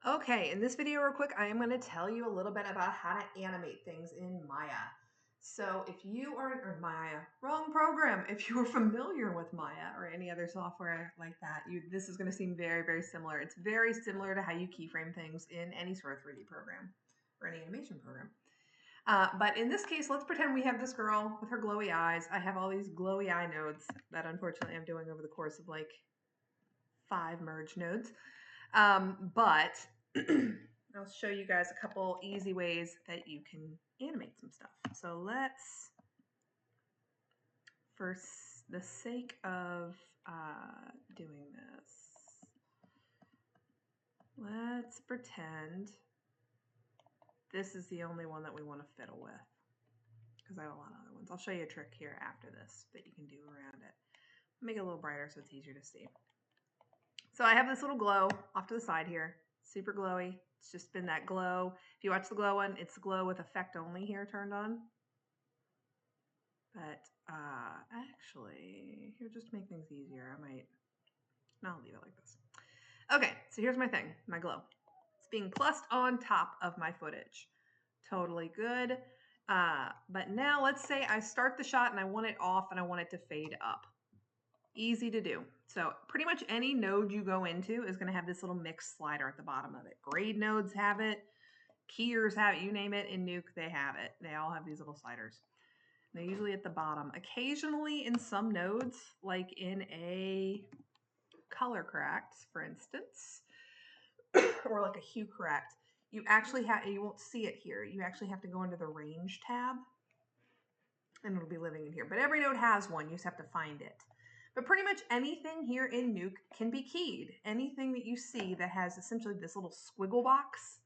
Okay, in this video real quick, I am going to tell you a little bit about how to animate things in Maya. So if you are, or Maya, wrong program. If you are familiar with Maya or any other software like that, this is going to seem very, very similar. It's very similar to how you keyframe things in any sort of 3D program or any animation program. But in this case, let's pretend we have this girl with her glowy eyes. I have all these glowy eye nodes that unfortunately I'm doing over the course of like 5 merge nodes. But I'll show you guys a couple easy ways that you can animate some stuff. So let's, for the sake of doing this, let's pretend this is the only one that we want to fiddle with, because I have a lot of other ones. I'll show you a trick here after this that you can do around it. Make it a little brighter so it's easier to see. So I have this little glow off to the side here, super glowy. It's just been that glow. If you watch the glow one, it's the glow with effect only here turned on. But actually, here, just to make things easier, I'll leave it like this. Okay, so here's my thing, my glow. It's being plussed on top of my footage. Totally good. But now let's say I start the shot and I want it off and I want it to fade up. Easy to do. So pretty much any node you go into is going to have this little mix slider at the bottom of it. Grade nodes have it. Keyers have it. You name it. In Nuke, they have it. They all have these little sliders. They're usually at the bottom. Occasionally in some nodes, like in a color correct, for instance, or like a hue correct, you won't see it here. You actually have to go into the range tab and it'll be living in here. But every node has one. You just have to find it. But pretty much anything here in Nuke can be keyed. Anything that you see that has essentially this little squiggle box,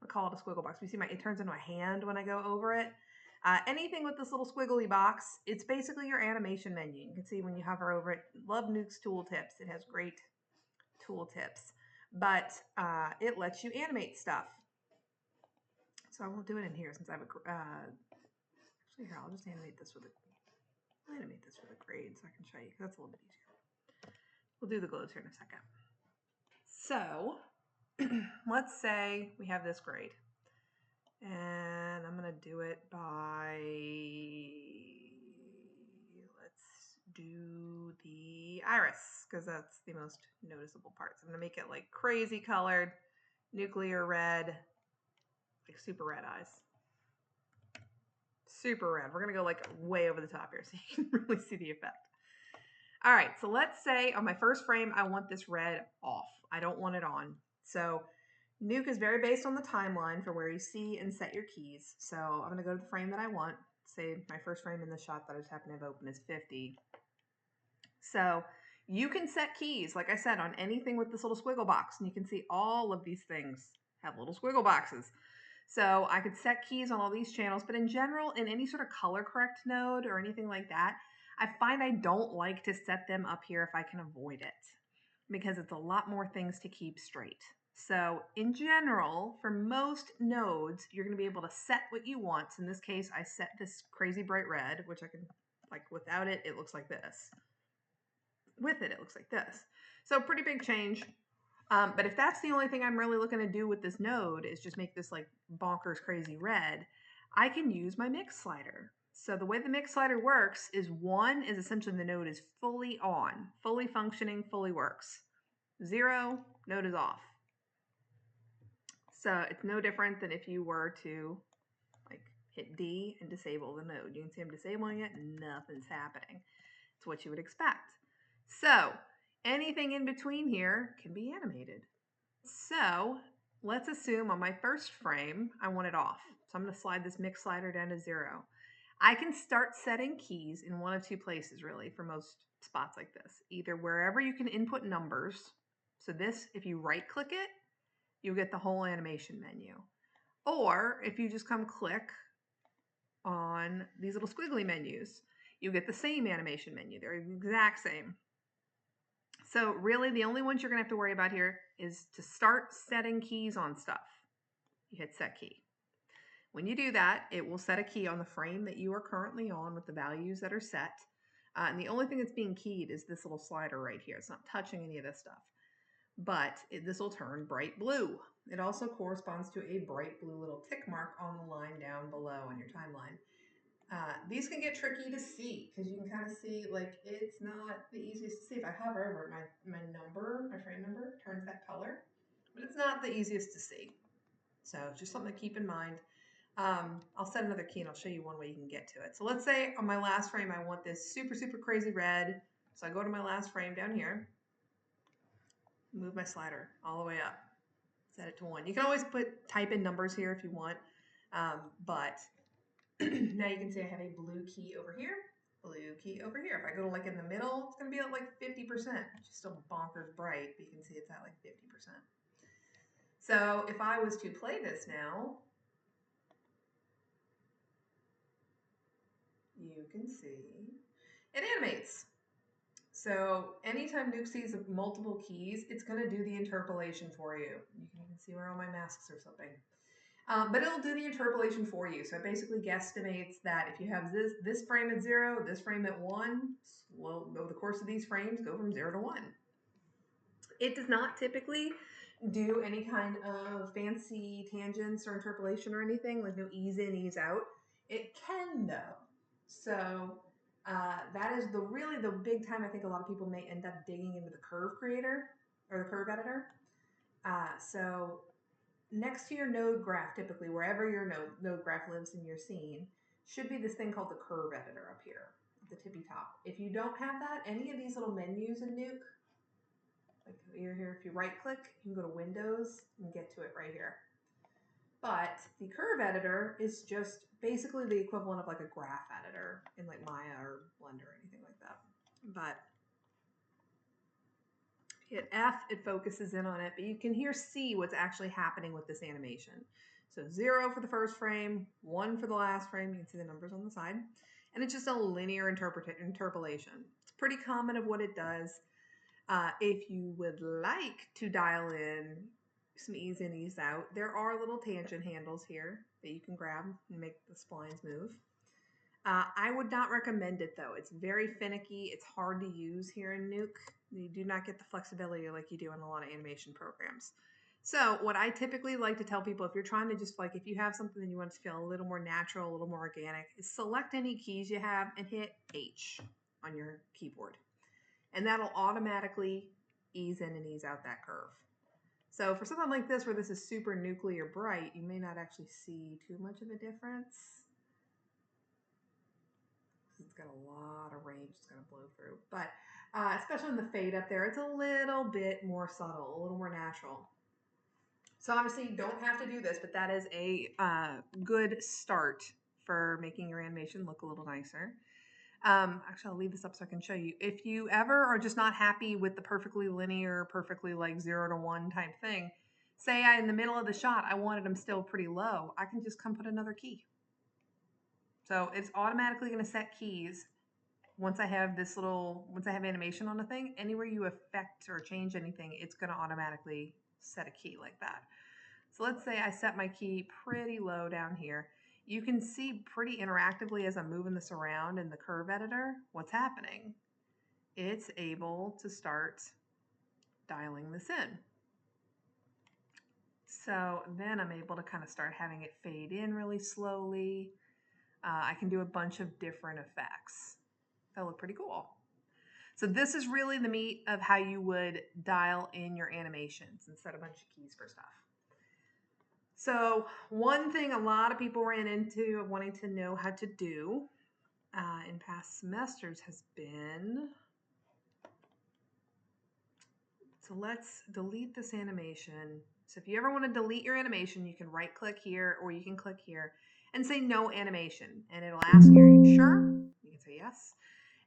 I call it a squiggle box. You see it turns into a hand when I go over it. Anything with this little squiggly box, it's basically your animation menu. You can see when you hover over it. Love Nuke's tooltips. It has great tooltips. But it lets you animate stuff. So I won't do it in here since I have a... actually, here, I'll just animate this with a grade so I can show you, because that's a little bit easier. We'll do the glows here in a second. So let's say we have this grade. And I'm going to do it by, let's do the iris, because that's the most noticeable part. So I'm going to make it like crazy colored, nuclear red, like super red eyes. Super red. We're going to go like way over the top here so you can really see the effect. All right, so let's say on my first frame, I want this red off. I don't want it on. So Nuke is very based on the timeline for where you see and set your keys. So I'm going to go to the frame that I want. Say my first frame in the shot that I just happen to have open is 50. So you can set keys, like I said, on anything with this little squiggle box. And you can see all of these things have little squiggle boxes. So I could set keys on all these channels. But in general, in any sort of color correct node or anything like that, I find I don't like to set them up here if I can avoid it, because it's a lot more things to keep straight. So in general, for most nodes, you're going to be able to set what you want. In this case, I set this crazy bright red, which I can, like, without it, it looks like this. With it, it looks like this. So pretty big change. But if that's the only thing I'm really looking to do with this node is just make this like bonkers crazy red, I can use my mix slider. So the way the mix slider works is 1 is essentially the node is fully on, fully functioning, fully works. 0, node is off. So it's no different than if you were to like hit D and disable the node. You can see I'm disabling it, nothing's happening. It's what you would expect. So anything in between here can be animated. So let's assume on my first frame, I want it off. So I'm going to slide this mix slider down to 0. I can start setting keys in one of two places, really, for most spots like this. Either wherever you can input numbers. So this, if you right click it, you'll get the whole animation menu. Or if you just come click on these little squiggly menus, you get the same animation menu. They're the exact same. So really the only ones you're going to have to worry about here is to start setting keys on stuff. You hit set key. When you do that, it will set a key on the frame that you are currently on with the values that are set. And the only thing that's being keyed is this little slider right here. It's not touching any of this stuff. but this will turn bright blue. It also corresponds to a bright blue little tick mark on the line down below on your timeline. These can get tricky to see because you can kind of see, like, it's not the easiest to see. If I hover over it, my frame number turns that color, but it's not the easiest to see. So just something to keep in mind. I'll set another key and I'll show you one way you can get to it. So let's say on my last frame, I want this super, super crazy red. So I go to my last frame down here, move my slider all the way up, set it to 1. You can always type in numbers here if you want, but now you can see I have a blue key over here, blue key over here. If I go to like in the middle, it's going to be at like 50%, which is still bonkers bright, but you can see it's at like 50%. So if I was to play this now, you can see it animates. So anytime Nuke sees multiple keys, it's going to do the interpolation for you. You can even see where all my masks are slipping. But it'll do the interpolation for you. So it basically guesstimates that if you have this frame at 0, this frame at 1, well, over the course of these frames, go from 0 to 1. It does not typically do any kind of fancy tangents or interpolation or anything, like no ease in, ease out. It can though. So that is really the big time I think a lot of people may end up digging into the curve creator or the curve editor. So next to your node graph, typically wherever your node graph lives in your scene, should be this thing called the curve editor up here at the tippy top. If you don't have that, any of these little menus in Nuke, like here, if you right click, you can go to Windows and get to it right here. But the curve editor is just basically the equivalent of like a graph editor in like Maya or Blender or anything like that. But hit F, it focuses in on it, but you can see what's actually happening with this animation. So 0 for the first frame, 1 for the last frame. You can see the numbers on the side. And it's just a linear interpolation. It's pretty common of what it does. If you would like to dial in some ease in, ease out, there are little tangent handles here that you can grab and make the splines move. I would not recommend it though. It's very finicky. It's hard to use here in Nuke. You do not get the flexibility like you do in a lot of animation programs. So what I typically like to tell people, if you're trying to just if you have something that you want to feel a little more natural, a little more organic, is select any keys you have and hit H on your keyboard. And that'll automatically ease in and ease out that curve. So for something like this, where this is super nuclear bright, you may not actually see too much of a difference. It's got a lot of range it's going to blow through. But especially in the fade up there, it's a little bit more subtle, a little more natural. So obviously you don't have to do this, but that is a good start for making your animation look a little nicer. Actually, I'll leave this up so I can show you. If you ever are just not happy with the perfectly linear, perfectly like 0 to 1 type thing, say in the middle of the shot, I wanted them still pretty low, I can just come put another key. So it's automatically going to set keys once I have animation on a thing. Anywhere you affect or change anything, it's going to automatically set a key like that. So let's say I set my key pretty low down here. You can see pretty interactively as I'm moving this around in the curve editor, what's happening. It's able to start dialing this in. So then I'm able to kind of start having it fade in really slowly. I can do a bunch of different effects. That look pretty cool. So this is really the meat of how you would dial in your animations and set a bunch of keys for stuff. So one thing a lot of people ran into of wanting to know how to do in past semesters has been, so let's delete this animation. So if you ever want to delete your animation, you can right click here or you can click here and say no animation. And it'll ask you, are you sure? You can say yes.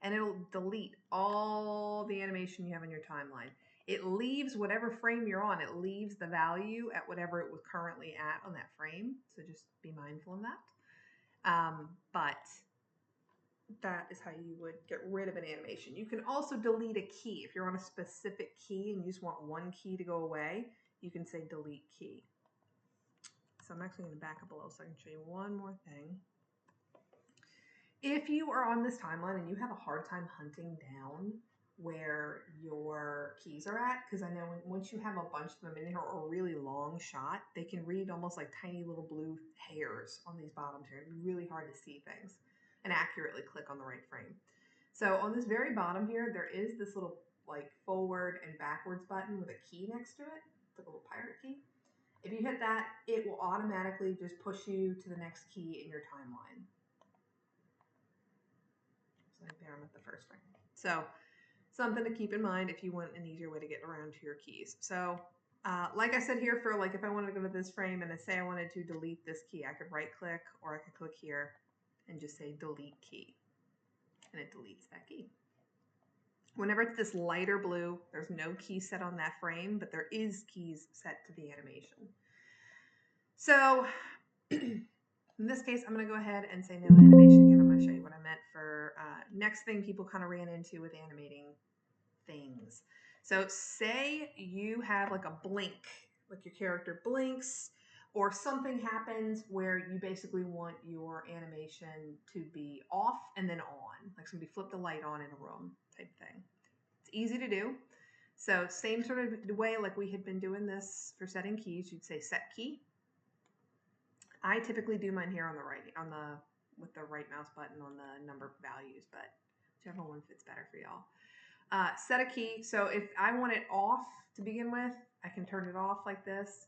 And it'll delete all the animation you have in your timeline. It leaves whatever frame you're on, it leaves the value at whatever it was currently at on that frame. So just be mindful of that. But that is how you would get rid of an animation. You can also delete a key. If you're on a specific key and you just want one key to go away, you can say delete key. So I'm actually going to back up a little so I can show you one more thing. If you are on this timeline and you have a hard time hunting down where your keys are at, because I know once you have a bunch of them in here or a really long shot, they can read almost like tiny little blue hairs on these bottoms here. It'd be really hard to see things and accurately click on the right frame. So on this very bottom here, there is this little like forward and backwards button with a key next to it, the little pirate key. If you hit that, it will automatically just push you to the next key in your timeline. So right there, I'm at the first frame. So something to keep in mind if you want an easier way to get around to your keys. So like I said here, for like if I wanted to go to this frame and I say I wanted to delete this key, I could right click or I could click here and just say delete key, and it deletes that key. Whenever it's this lighter blue, there's no key set on that frame, but there is keys set to the animation. So in this case, I'm going to go ahead and say no animation again. I'm going to show you what I meant for next thing people kind of ran into with animating things. So say you have like a blink, like your character blinks, or something happens where you basically want your animation to be off and then on, like somebody flipped a light on in a room type thing. It's easy to do. So same sort of way like we had been doing this for setting keys, you'd say set key. I typically do mine here on the right, with the right mouse button on the number values, but whichever one fits better for y'all. Set a key. So if I want it off to begin with, I can turn it off like this.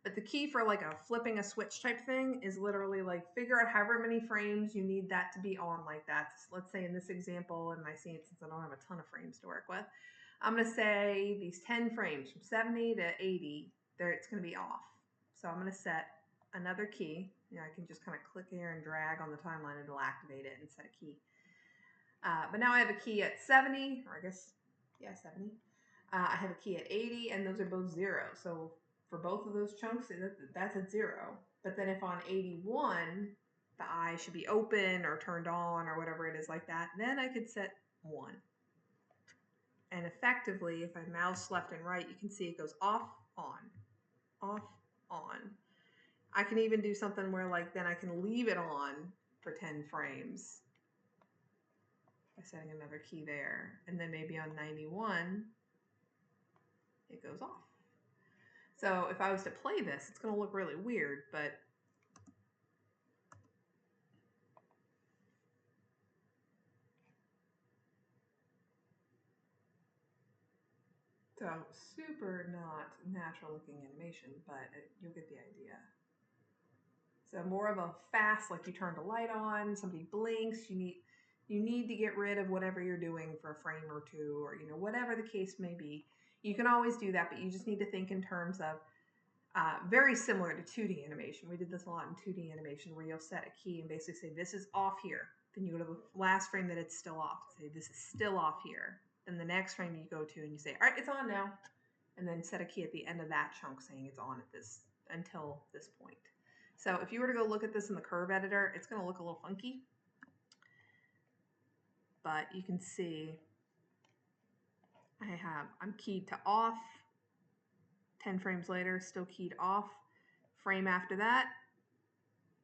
But the key for like a flipping a switch type thing is literally like figure out however many frames you need that to be on like that. So let's say in this example in my scene, since I don't have a ton of frames to work with, I'm going to say these 10 frames from 70 to 80, it's going to be off. So I'm going to set another key. You know, I can just kind of click here and drag on the timeline and it'll activate it and set a key. But now I have a key at 70, or I guess, yeah, 70. I have a key at 80, and those are both 0. So for both of those chunks, that's at 0. But then if on 81, the eye should be open or turned on or whatever it is like that, then I could set 1. And effectively, if I mouse left and right, you can see it goes off, on, off, on. I can even do something where like then I can leave it on for 10 frames. By setting another key there, and then maybe on 91 it goes off. So if I was to play this, it's going to look really weird, but so super not natural looking animation, but you'll get the idea. So more of a fast, like you turned a light on, somebody blinks, you need to get rid of whatever you're doing for a frame or two, or whatever the case may be. You can always do that, but you just need to think in terms of very similar to 2D animation. We did this a lot in 2D animation where you'll set a key and basically say this is off here. Then you go to the last frame that it's still off. Say this is still off here. Then the next frame you go to and you say, all right, it's on now. And then set a key at the end of that chunk saying it's on at this until this point. So if you were to go look at this in the curve editor, it's going to look a little funky. But you can see I'm keyed to off. 10 frames later, still keyed off. Frame after that,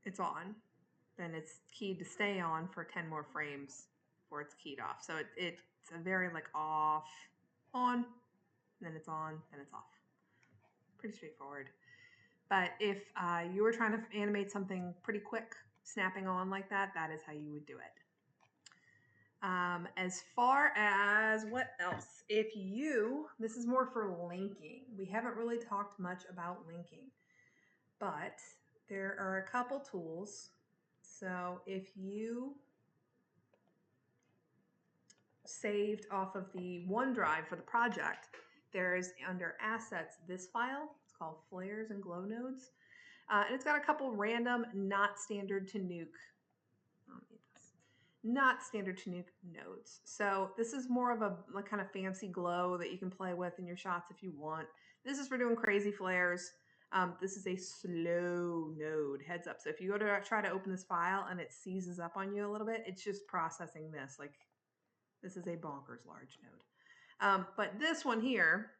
it's on. Then it's keyed to stay on for 10 more frames before it's keyed off. So it's a very like off, on, then it's on, then it's off. Pretty straightforward. But if you were trying to animate something pretty quick, snapping on like that, that is how you would do it. As far as what else? This is more for linking. We haven't really talked much about linking, but there are a couple tools. So if you saved off of the OneDrive for the project, there's under assets this file. It's called flares and glow nodes. And it's got a couple random not standard to nuke nodes. So this is more of a kind of fancy glow that you can play with in your shots if you want. This is for doing crazy flares. This is a slow node, heads up. So if you go to try to open this file and it seizes up on you a little bit, it's just processing this. Like this is a bonkers large node. But this one here,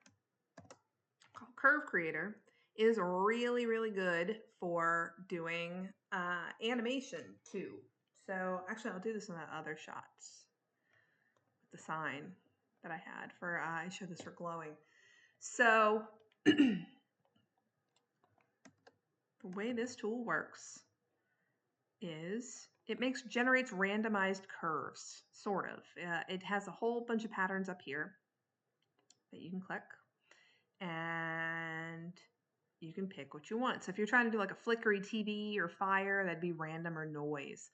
called Curve Creator, is really, really good for doing animation too. So actually, I'll do this in the other shots with the sign. that I had for, I showed this for glowing. So the way this tool works is it generates randomized curves, sort of. It has a whole bunch of patterns up here that you can click, and you can pick what you want. So if you're trying to do like a flickery TV or fire, that'd be random or noise.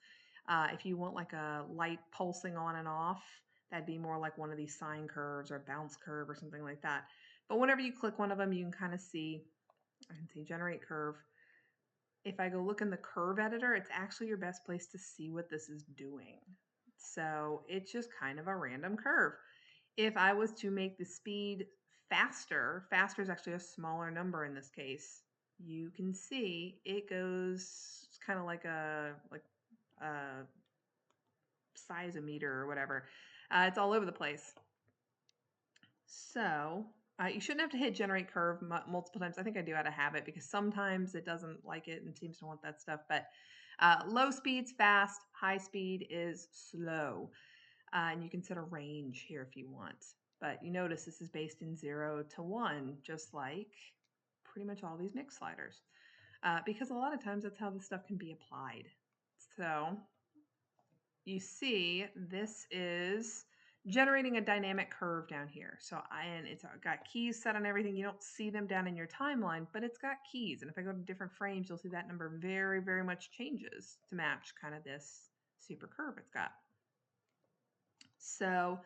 If you want like a light pulsing on and off, that'd be more like one of these sine curves or bounce curve or something like that. But whenever you click one of them, you can kind of see, I can see generate curve. If I go look in the curve editor, it's actually your best place to see what this is doing. So it's just kind of a random curve. If I was to make the speed faster, faster is actually a smaller number in this case. You can see it goes, it's kind of like a seismometer or whatever. It's all over the place. So you shouldn't have to hit generate curve multiple times. I think I do out of habit because sometimes it doesn't like it and seems to want that stuff. But low speed's fast, high speed is slow. And you can set a range here if you want. But you notice this is based in 0 to 1, just like pretty much all these mix sliders. Because a lot of times that's how this stuff can be applied. So you see this is generating a dynamic curve down here. So and it's got keys set on everything. You don't see them down in your timeline, but it's got keys. And if I go to different frames, you'll see that number very, very much changes to match kind of this super curve it's got. So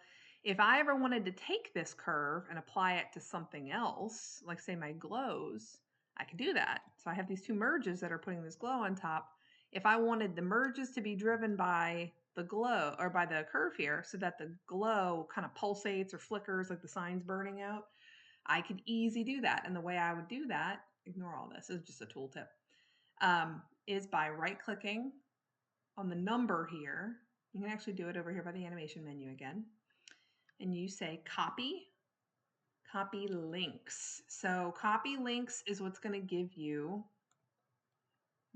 if I ever wanted to take this curve and apply it to something else, like say my glows, I could do that. So I have these two merges that are putting this glow on top. If I wanted the merges to be driven by the glow or by the curve here so that the glow kind of pulsates or flickers like the sign's burning out, I could easily do that. And the way I would do that, ignore all this, is just a tooltip, is by right-clicking on the number here. You can actually do it over here by the animation menu again. And you say copy links. So copy links is what's going to give you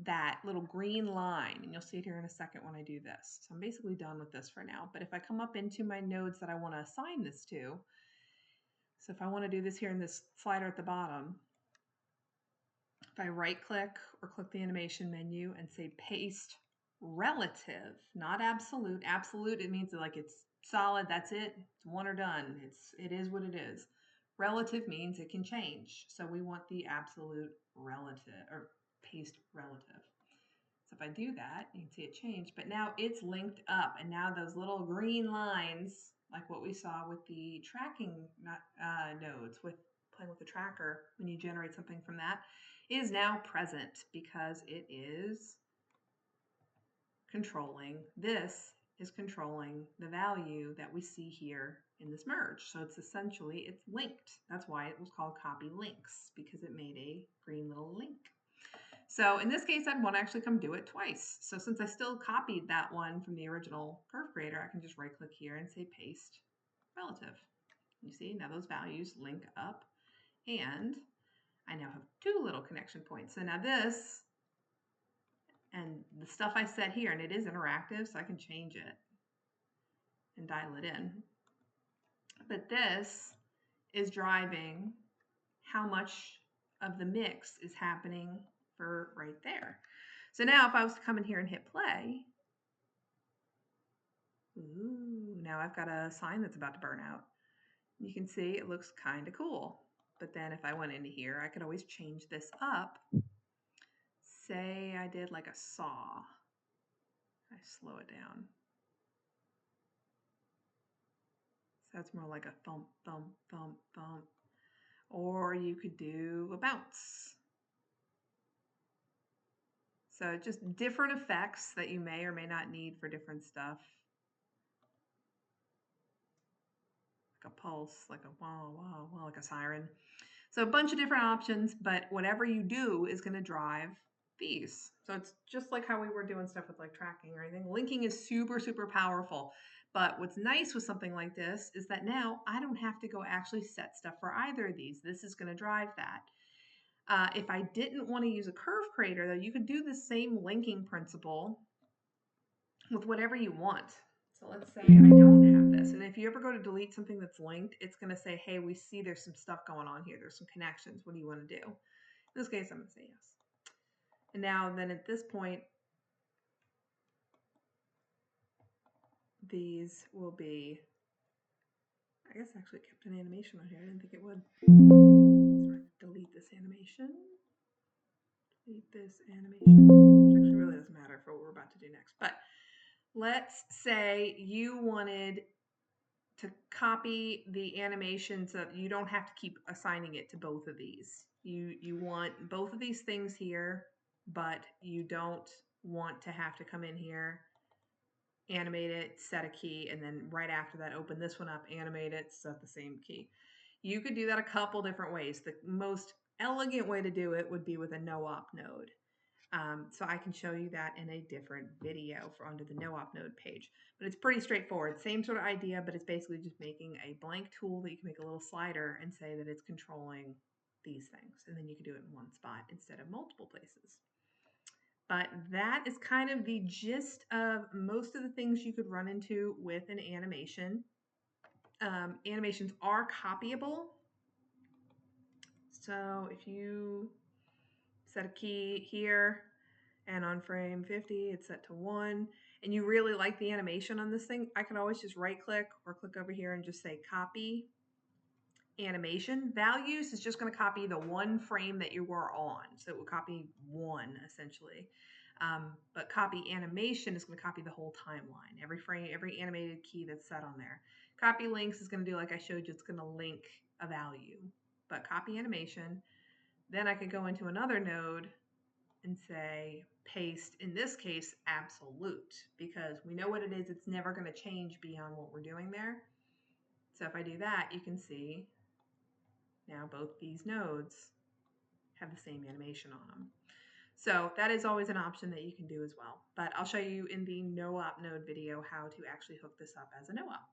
that little green line. And you'll see it here in a second when I do this. So I'm basically done with this for now. But if I come up into my nodes that I want to assign this to, so if I want to do this here in this slider at the bottom, if I right click or click the animation menu and say paste relative, not absolute. Absolute, it means like it's solid, that's it, it's one or done. It is what it is. Relative means it can change. So we want the absolute relative or paste relative. So if I do that, you can see it change, but now it's linked up and now those little green lines, like what we saw with the tracking nodes with playing with the tracker when you generate something from that, is now present because it is controlling, this is controlling the value that we see here in this merge. So it's essentially, it's linked. That's why it was called copy links, because it made a green little link. So in this case, I'd want to actually come do it twice. So since I still copied that one from the original curve creator, I can just right click here and say paste relative. You see, now those values link up and I now have two little connection points. So now this and the stuff I set here, and it is interactive, so I can change it and dial it in. But this is driving how much of the mix is happening for right there. So now if I was to come in here and hit play, ooh, now I've got a sign that's about to burn out. You can see it looks kind of cool. But then if I went into here, I could always change this up. Say I did like a saw. I slow it down. So that's more like a thump, thump, thump, thump. Or you could do a bounce. So just different effects that you may or may not need for different stuff. Like a pulse, like a wow, wow, wow, like a siren. So a bunch of different options, but whatever you do is going to drive these. So it's just like how we were doing stuff with like tracking or anything. Linking is super, super powerful. But what's nice with something like this is that now I don't have to go actually set stuff for either of these. This is going to drive that. If I didn't want to use a curve creator, though, you could do the same linking principle with whatever you want. So let's say I don't have this. And if you ever go to delete something that's linked, it's going to say, hey, we see there's some stuff going on here. There's some connections. What do you want to do? In this case, I'm going to say yes. And now then at this point, these will be, I guess I actually kept an animation on here. I didn't think it would. So we're going to delete this animation. Delete this animation, which actually really doesn't matter for what we're about to do next. But let's say you wanted to copy the animation so you don't have to keep assigning it to both of these. You want both of these things here, but you don't want to have to come in here, animate it, set a key, and then right after that open this one up, animate it, set the same key. You could do that a couple different ways. The most elegant way to do it would be with a no-op node. So I can show you that in a different video for under the no-op node page. But it's pretty straightforward. Same sort of idea, but it's basically just making a blank tool that you can make a little slider and say that it's controlling these things. And then you can do it in one spot instead of multiple places. But that is kind of the gist of most of the things you could run into with an animation. Animations are copyable. So if you set a key here, and on frame 50 it's set to 1, and you really like the animation on this thing, I can always just right click or click over here and just say copy animation. Values is just going to copy the one frame that you were on, so it will copy one essentially. But copy animation is going to copy the whole timeline, every frame, every animated key that's set on there. Copy links is going to do like I showed you, it's going to link a value. But copy animation, then I could go into another node and say paste, in this case, absolute, because we know what it is. It's never going to change beyond what we're doing there. So if I do that, you can see now both these nodes have the same animation on them. So that is always an option that you can do as well. But I'll show you in the no-op node video how to actually hook this up as a no-op.